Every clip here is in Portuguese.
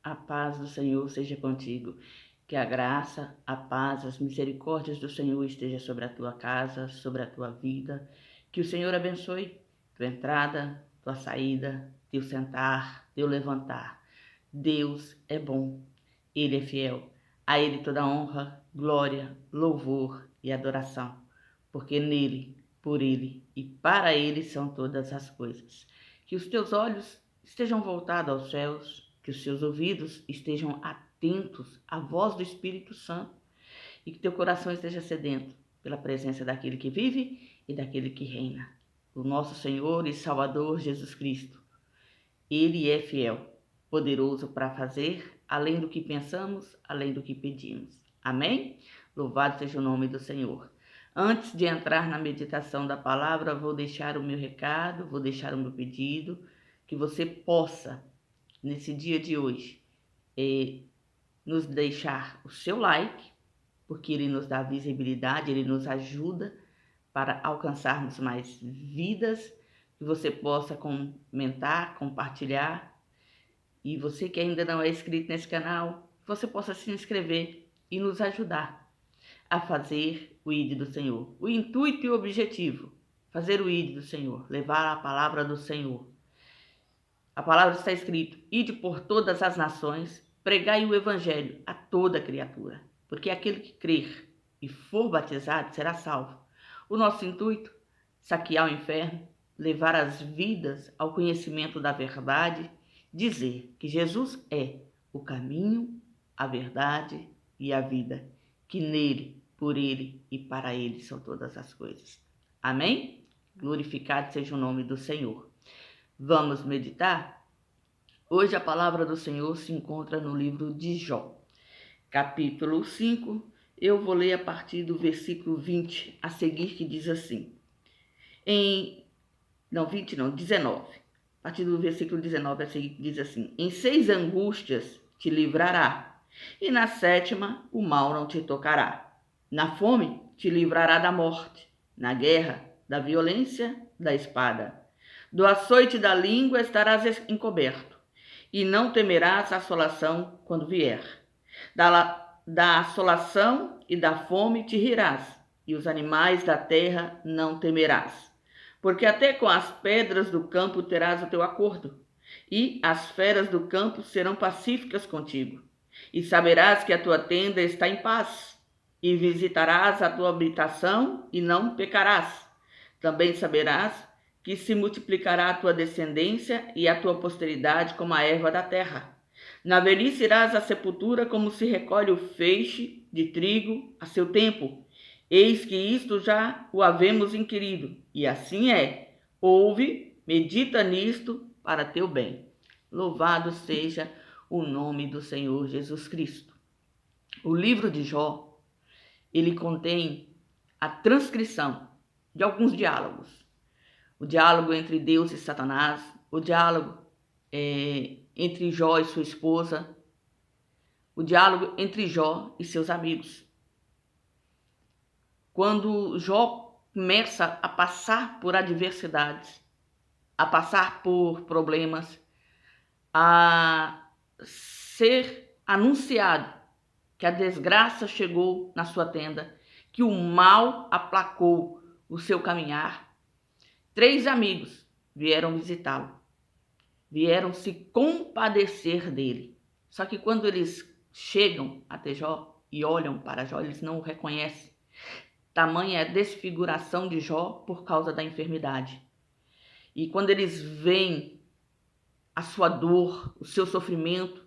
A paz do Senhor seja contigo. Que a graça, a paz, as misericórdias do Senhor esteja sobre a tua casa, sobre a tua vida. Que o Senhor abençoe tua entrada, tua saída, teu sentar, teu levantar. Deus é bom, Ele é fiel. A Ele toda honra, glória, louvor e adoração, porque nele, por Ele e para Ele são todas as coisas. Que os teus olhos estejam voltados aos céus, que os seus ouvidos estejam atentos à voz do Espírito Santo e que teu coração esteja sedento pela presença daquele que vive e daquele que reina, o nosso Senhor e Salvador Jesus Cristo. Ele é fiel, poderoso para fazer além do que pensamos, além do que pedimos. Amém? Louvado seja o nome do Senhor. Antes de entrar na meditação da palavra, vou deixar o meu recado, vou deixar o meu pedido, que você possa, nesse dia de hoje, nos deixar o seu like, porque ele nos dá visibilidade, ele nos ajuda para alcançarmos mais vidas, que você possa comentar, compartilhar, e você que ainda não é inscrito nesse canal, você possa se inscrever e nos ajudar a fazer o ID do Senhor. O intuito e o objetivo, fazer o ID do Senhor, levar a palavra do Senhor. A palavra está escrito: ide por todas as nações, pregai o evangelho a toda criatura, porque aquele que crer e for batizado será salvo. O nosso intuito, saquear o inferno, levar as vidas ao conhecimento da verdade, dizer que Jesus é o caminho, a verdade e a vida, que nele, por ele e para ele são todas as coisas. Amém? Glorificado seja o nome do Senhor. Vamos meditar? Hoje a palavra do Senhor se encontra no livro de Jó, capítulo 5. Eu vou ler a partir do versículo 20 a seguir, que diz assim. 19. A partir do versículo 19 a seguir, diz assim: em 6 angústias te livrará, e na 7ª o mal não te tocará. Na fome te livrará da morte, na guerra da violência da espada. Do açoite da língua estarás encoberto, e não temerás a assolação quando vier. Da assolação e da fome te rirás, e os animais da terra não temerás. Porque até com as pedras do campo terás o teu acordo, e as feras do campo serão pacíficas contigo. E saberás que a tua tenda está em paz, e visitarás a tua habitação e não pecarás. Também saberás que se multiplicará a tua descendência e a tua posteridade como a erva da terra. Na velhice irás à sepultura como se recolhe o feixe de trigo a seu tempo. Eis que isto já o havemos inquirido, e assim é. Ouve, medita nisto para teu bem. Louvado seja o nome do Senhor Jesus Cristo. O livro de Jó, ele contém a transcrição de alguns diálogos. O diálogo entre Deus e Satanás, o diálogo entre Jó e sua esposa, o diálogo entre Jó e seus amigos. Quando Jó começa a passar por adversidades, a passar por problemas, a ser anunciado que a desgraça chegou na sua tenda, que o mal aplacou o seu caminhar, 3 amigos vieram visitá-lo, vieram se compadecer dele. Só que quando eles chegam até Jó e olham para Jó, eles não o reconhecem. Tamanha é a desfiguração de Jó por causa da enfermidade. E quando eles veem a sua dor, o seu sofrimento,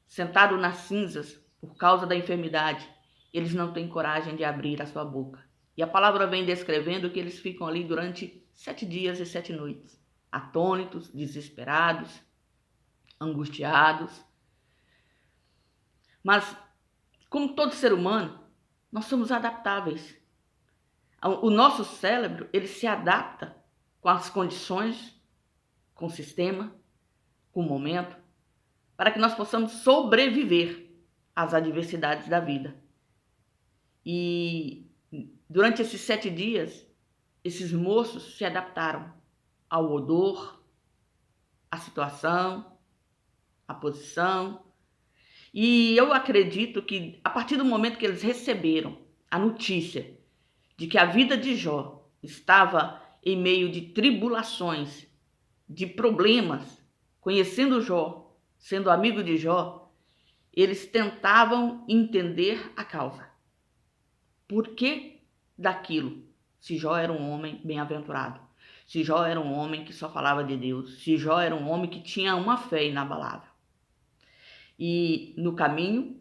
sentado nas cinzas por causa da enfermidade, eles não têm coragem de abrir a sua boca. E a palavra vem descrevendo que eles ficam ali durante 7 dias e 7 noites, atônitos, desesperados, angustiados. Mas, como todo ser humano, nós somos adaptáveis. O nosso cérebro, ele se adapta com as condições, com o sistema, com o momento, para que nós possamos sobreviver às adversidades da vida. E durante esses 7 dias, esses moços se adaptaram ao odor, à situação, à posição, E eu acredito que a partir do momento que eles receberam a notícia de que a vida de Jó estava em meio de tribulações, de problemas, conhecendo Jó, sendo amigo de Jó, eles tentavam entender a causa. Por que daquilo? Se Jó era um homem bem-aventurado, se Jó era um homem que só falava de Deus, se Jó era um homem que tinha uma fé inabalável. E no caminho,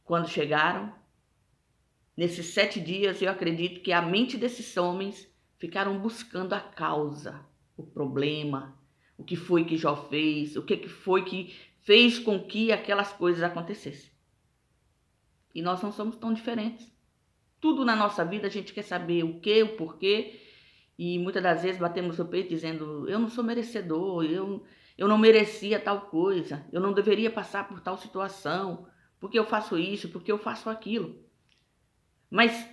quando chegaram, nesses 7 dias, eu acredito que a mente desses homens ficaram buscando a causa, o problema, o que foi que Jó fez, o que foi que fez com que aquelas coisas acontecessem. E nós não somos tão diferentes. Tudo na nossa vida a gente quer saber o que, o porquê, e muitas das vezes batemos no peito dizendo, eu não sou merecedor, eu não merecia tal coisa, eu não deveria passar por tal situação, porque eu faço isso, porque eu faço aquilo. Mas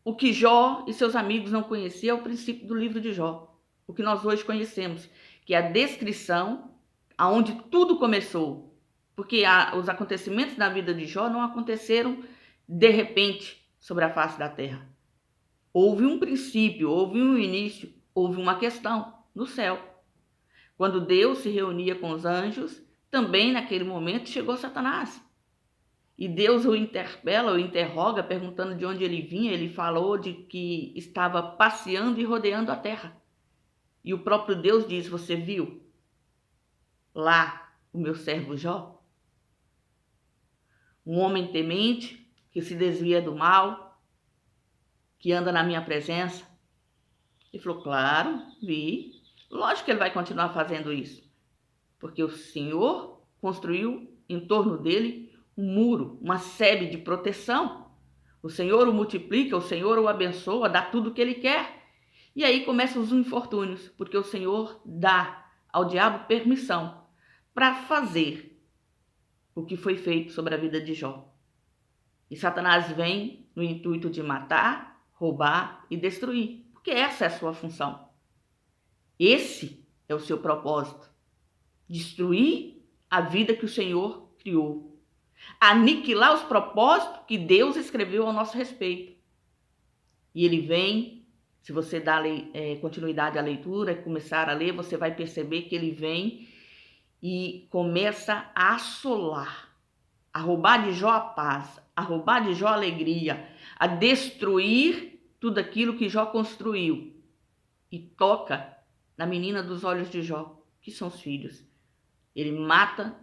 o que Jó e seus amigos não conheciam é o princípio do livro de Jó, o que nós hoje conhecemos, que é a descrição aonde tudo começou, porque os acontecimentos da vida de Jó não aconteceram de repente sobre a face da terra. Houve um princípio, houve um início, houve uma questão no céu. Quando Deus se reunia com os anjos, também naquele momento chegou Satanás. E Deus o interpela, o interroga, perguntando de onde ele vinha. Ele falou de que estava passeando e rodeando a terra. E o próprio Deus diz, você viu lá o meu servo Jó? Um homem temente, que se desvia do mal, que anda na minha presença. Ele falou, claro, vi. Lógico que ele vai continuar fazendo isso. Porque o Senhor construiu em torno dele um muro, uma sebe de proteção. O Senhor o multiplica, o Senhor o abençoa, dá tudo o que ele quer. E aí começam os infortúnios, porque o Senhor dá ao diabo permissão para fazer o que foi feito sobre a vida de Jó. E Satanás vem no intuito de matar, roubar e destruir, porque essa é a sua função. Esse é o seu propósito. Destruir a vida que o Senhor criou. Aniquilar os propósitos que Deus escreveu ao nosso respeito. E ele vem, se você dá continuidade à leitura, começar a ler, você vai perceber que ele vem e começa a assolar, a roubar de Jó a paz, a roubar de Jó a alegria, a destruir tudo aquilo que Jó construiu. E toca na menina dos olhos de Jó, que são os filhos. Ele mata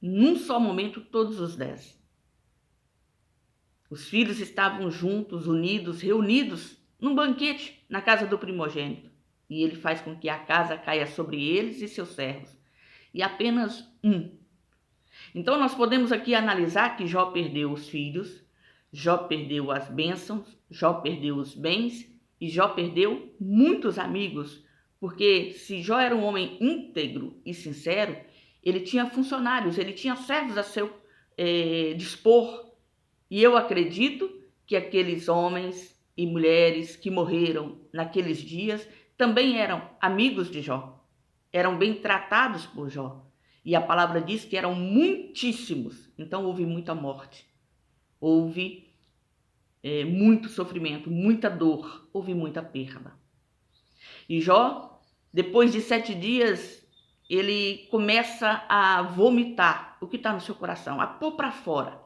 num só momento todos os 10. Os filhos estavam juntos, unidos, reunidos num banquete na casa do primogênito. E ele faz com que a casa caia sobre eles e seus servos. E apenas um. Então nós podemos aqui analisar que Jó perdeu os filhos, Jó perdeu as bênçãos, Jó perdeu os bens e Jó perdeu muitos amigos. Porque se Jó era um homem íntegro e sincero, ele tinha funcionários, ele tinha servos a seu dispor. E eu acredito que aqueles homens e mulheres que morreram naqueles dias também eram amigos de Jó, eram bem tratados por Jó. E a palavra diz que eram muitíssimos, então houve muita morte, houve muito sofrimento, muita dor, houve muita perda. E Jó, depois de 7 dias, ele começa a vomitar o que está no seu coração, a pôr para fora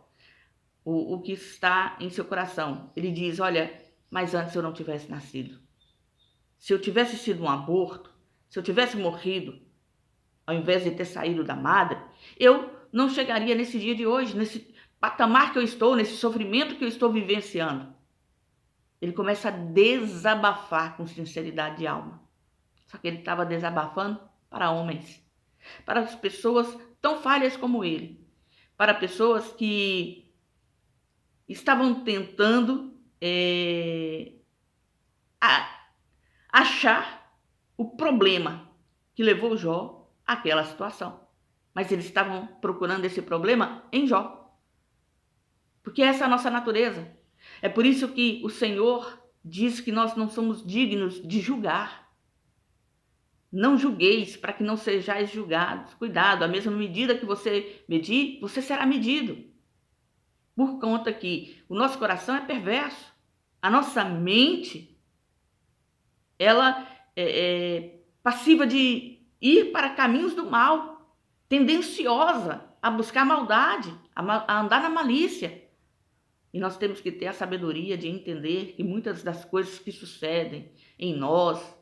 o que está em seu coração. Ele diz, olha, mas antes eu não tivesse nascido. Se eu tivesse sido um aborto, se eu tivesse morrido, ao invés de ter saído da madre, eu não chegaria nesse dia de hoje, nesse patamar que eu estou, nesse sofrimento que eu estou vivenciando. Ele começa a desabafar com sinceridade de alma. Só que ele estava desabafando para homens, para as pessoas tão falhas como ele, para pessoas que estavam tentando achar o problema que levou Jó àquela situação. Mas eles estavam procurando esse problema em Jó. Porque essa é a nossa natureza. É por isso que o Senhor diz que nós não somos dignos de julgar. Não julgueis, para que não sejais julgados. Cuidado, a mesma medida que você medir, você será medido. Por conta que o nosso coração é perverso. A nossa mente, ela é passiva de ir para caminhos do mal, tendenciosa a buscar maldade, a andar na malícia. E nós temos que ter a sabedoria de entender que muitas das coisas que sucedem em nós,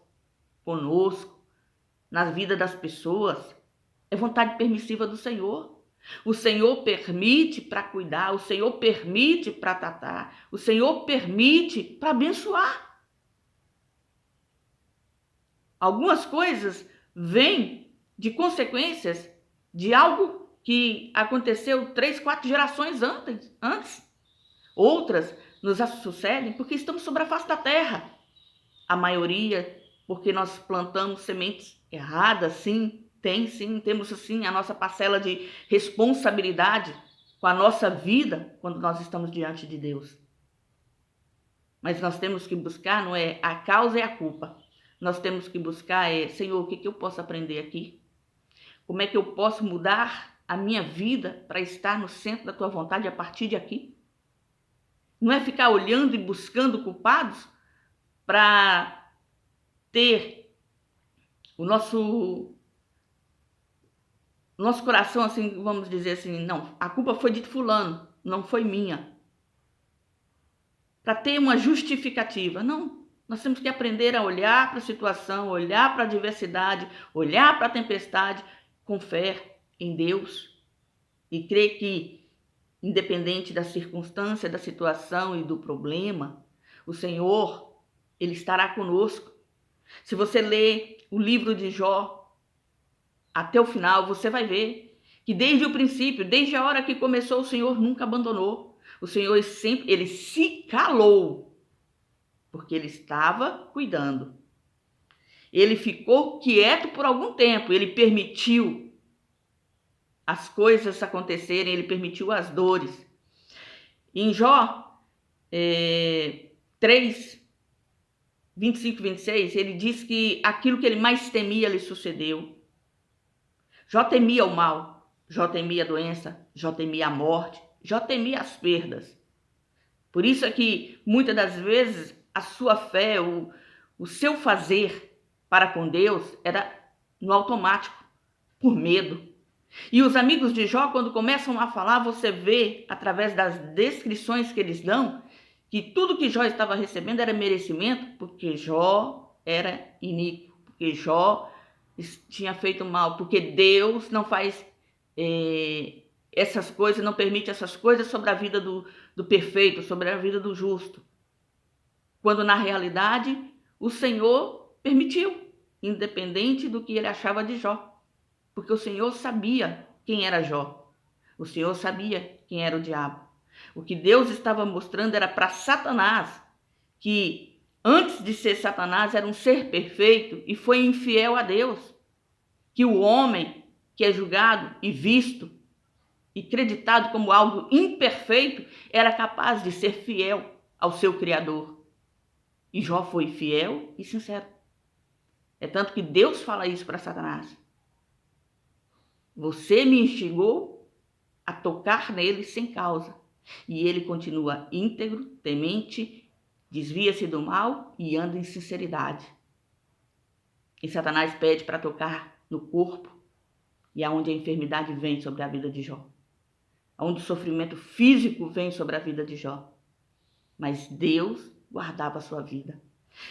conosco, na vida das pessoas, é vontade permissiva do Senhor. O Senhor permite para cuidar, o Senhor permite para tratar, o Senhor permite para abençoar. Algumas coisas vêm de consequências de algo que aconteceu 3, 4 gerações antes. Outras nos sucedem porque estamos sobre a face da terra. A maioria porque nós plantamos sementes erradas, sim, temos sim a nossa parcela de responsabilidade com a nossa vida quando nós estamos diante de Deus. Mas nós temos que buscar, não é a causa e a culpa. Nós temos que buscar Senhor, o que eu posso aprender aqui? Como é que eu posso mudar a minha vida para estar no centro da tua vontade a partir de aqui? Não é ficar olhando e buscando culpados para ter o nosso coração, assim, vamos dizer assim, não, a culpa foi de fulano, não foi minha. Para ter uma justificativa. Não, nós temos que aprender a olhar para a situação, olhar para a adversidade, olhar para a tempestade com fé em Deus e crer que, independente da circunstância, da situação e do problema, o Senhor, Ele estará conosco. Se você ler o livro de Jó até o final, você vai ver que desde o princípio, desde a hora que começou, o Senhor nunca abandonou. O Senhor sempre, Ele se calou, porque Ele estava cuidando. Ele ficou quieto por algum tempo, Ele permitiu as coisas acontecerem, Ele permitiu as dores. Em Jó 3, 25 e 26, ele diz que aquilo que ele mais temia lhe sucedeu. Jó temia o mal, Jó temia a doença, Jó temia a morte, Jó temia as perdas. Por isso é que muitas das vezes a sua fé, o seu fazer para com Deus era no automático, por medo. E os amigos de Jó, quando começam a falar, você vê através das descrições que eles dão, que tudo que Jó estava recebendo era merecimento, porque Jó era iníquo, porque Jó tinha feito mal, porque Deus não faz essas coisas, não permite essas coisas sobre a vida do perfeito, sobre a vida do justo. Quando na realidade o Senhor permitiu, independente do que ele achava de Jó. Porque o Senhor sabia quem era Jó. O Senhor sabia quem era o diabo. O que Deus estava mostrando era para Satanás, que antes de ser Satanás era um ser perfeito e foi infiel a Deus. Que o homem que é julgado e visto e creditado como algo imperfeito era capaz de ser fiel ao seu Criador. E Jó foi fiel e sincero. É tanto que Deus fala isso para Satanás. Você me instigou a tocar nele sem causa. E ele continua íntegro, temente, desvia-se do mal e anda em sinceridade. E Satanás pede para tocar no corpo e aonde a enfermidade vem sobre a vida de Jó. Onde o sofrimento físico vem sobre a vida de Jó. Mas Deus guardava a sua vida.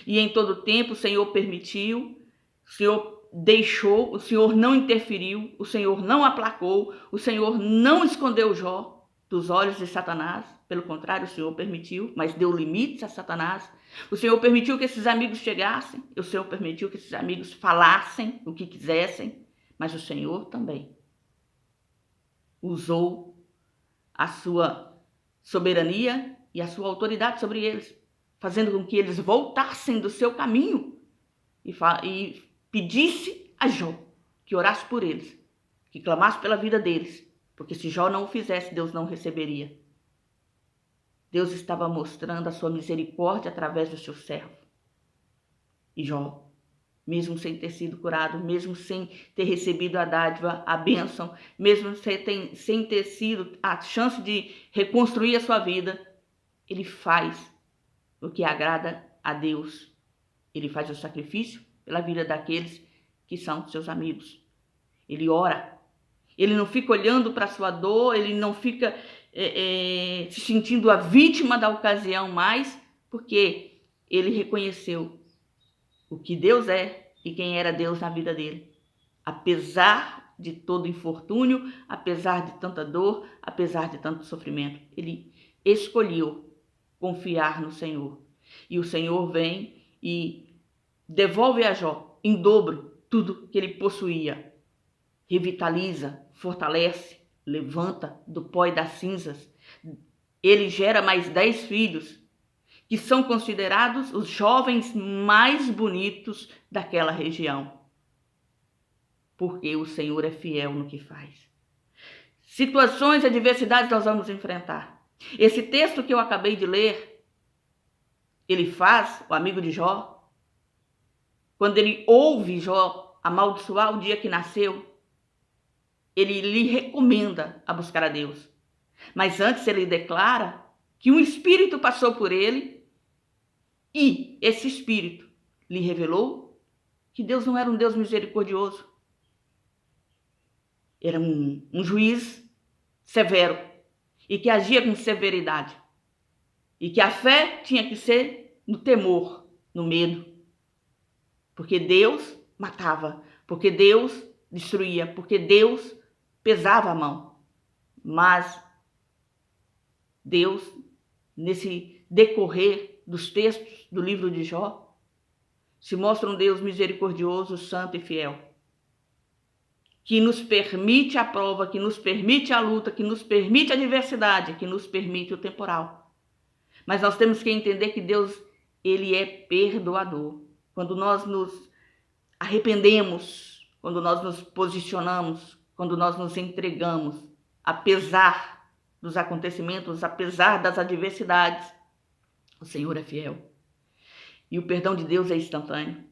E em todo tempo o Senhor permitiu, o Senhor deixou, o Senhor não interferiu, o Senhor não aplacou, o Senhor não escondeu Jó dos olhos de Satanás. Pelo contrário, o Senhor permitiu, mas deu limites a Satanás. O Senhor permitiu que esses amigos chegassem, o Senhor permitiu que esses amigos falassem o que quisessem, mas o Senhor também usou a sua soberania e a sua autoridade sobre eles, fazendo com que eles voltassem do seu caminho e pedisse a Jó que orasse por eles, que clamasse pela vida deles, porque se Jó não o fizesse, Deus não receberia. Deus estava mostrando a sua misericórdia através do seu servo. E Jó mesmo sem ter sido curado, mesmo sem ter recebido a dádiva, a bênção, mesmo sem ter sido a chance de reconstruir a sua vida, ele faz o que agrada a Deus. Ele faz o sacrifício pela vida daqueles que são seus amigos. Ele ora. Ele não fica olhando para a sua dor, ele não fica se sentindo a vítima da ocasião mais, porque ele reconheceu o que Deus é e quem era Deus na vida dele. Apesar de todo infortúnio, apesar de tanta dor, apesar de tanto sofrimento, ele escolheu confiar no Senhor. E o Senhor vem e devolve a Jó em dobro tudo que ele possuía. Revitaliza, fortalece, levanta do pó e das cinzas. Ele gera mais 10 filhos, que são considerados os jovens mais bonitos daquela região. Porque o Senhor é fiel no que faz. Situações e adversidades nós vamos enfrentar. Esse texto que eu acabei de ler, ele faz, o amigo de Jó, quando ele ouve Jó amaldiçoar o dia que nasceu, ele lhe recomenda a buscar a Deus. Mas antes ele declara que um espírito passou por ele e esse espírito lhe revelou que Deus não era um Deus misericordioso. Era um juiz severo e que agia com severidade. E que a fé tinha que ser no temor, no medo. Porque Deus matava, porque Deus destruía, porque Deus pesava a mão. Mas Deus, nesse decorrer dos textos do livro de Jó, se mostra um Deus misericordioso, santo e fiel, que nos permite a prova, que nos permite a luta, que nos permite a adversidade, que nos permite o temporal. Mas nós temos que entender que Deus, ele é perdoador. Quando nós nos arrependemos, quando nós nos posicionamos, quando nós nos entregamos, apesar dos acontecimentos, apesar das adversidades, o Senhor é fiel. E o perdão de Deus é instantâneo.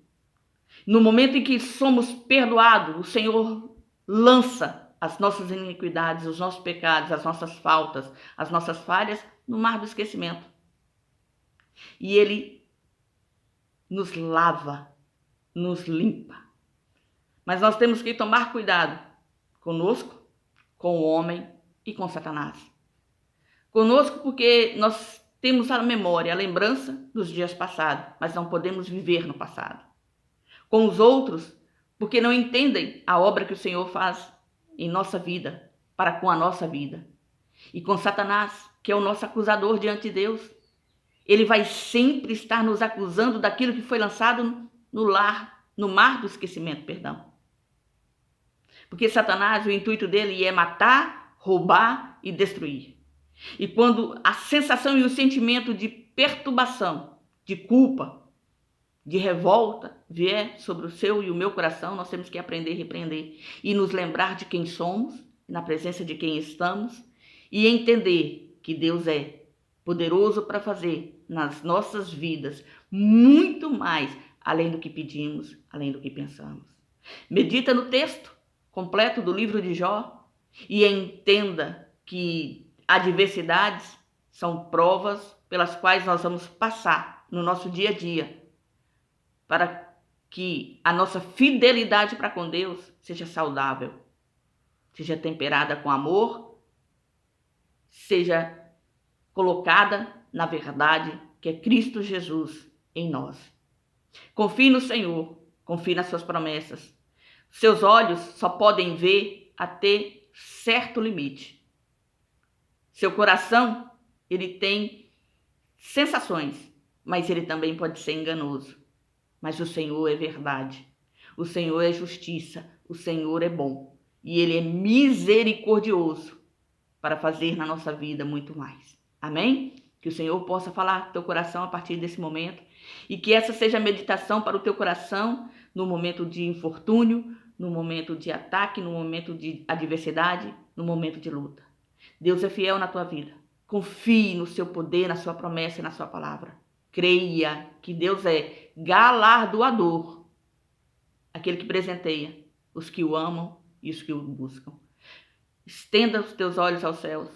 No momento em que somos perdoados, o Senhor lança as nossas iniquidades, os nossos pecados, as nossas faltas, as nossas falhas no mar do esquecimento. E Ele nos lava, nos limpa. Mas nós temos que tomar cuidado conosco, com o homem e com Satanás. Conosco porque nós temos a memória, a lembrança dos dias passados, mas não podemos viver no passado. Com os outros, porque não entendem a obra que o Senhor faz em nossa vida, para com a nossa vida. E com Satanás, que é o nosso acusador diante de Deus. Ele vai sempre estar nos acusando daquilo que foi lançado no mar do esquecimento, perdão. Porque Satanás, o intuito dele é matar, roubar e destruir. E quando a sensação e o sentimento de perturbação, de culpa, de revolta vier sobre o seu e o meu coração, nós temos que aprender a repreender e nos lembrar de quem somos, na presença de quem estamos, e entender que Deus é poderoso para fazer nas nossas vidas muito mais, além do que pedimos, além do que pensamos. Medita no texto completo do livro de Jó e entenda que adversidades são provas pelas quais nós vamos passar no nosso dia a dia, para que a nossa fidelidade para com Deus seja saudável, seja temperada com amor, seja colocada na verdade que é Cristo Jesus em nós. Confie no Senhor, confie nas suas promessas. Seus olhos só podem ver até certo limite. Seu coração, ele tem sensações, mas ele também pode ser enganoso. Mas o Senhor é verdade, o Senhor é justiça, o Senhor é bom e Ele é misericordioso para fazer na nossa vida muito mais. Amém? Que o Senhor possa falar no teu coração a partir desse momento e que essa seja a meditação para o teu coração no momento de infortúnio, no momento de ataque, no momento de adversidade, no momento de luta. Deus é fiel na tua vida. Confie no seu poder, na sua promessa e na sua palavra. Creia que Deus é galardoador aquele que presenteia os que o amam e os que o buscam. Estenda os teus olhos aos céus,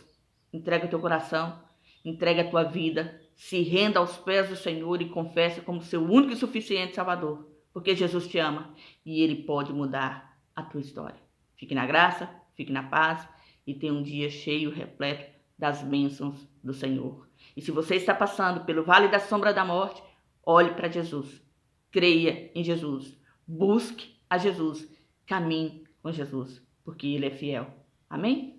entrega o teu coração, entrega a tua vida, se renda aos pés do Senhor e confessa como seu único e suficiente Salvador, porque Jesus te ama e Ele pode mudar a tua história. Fique na graça, fique na paz e tenha um dia cheio, repleto das bênçãos do Senhor. E se você está passando pelo vale da sombra da morte, olhe para Jesus, creia em Jesus, busque a Jesus, caminhe com Jesus, porque Ele é fiel. Amém?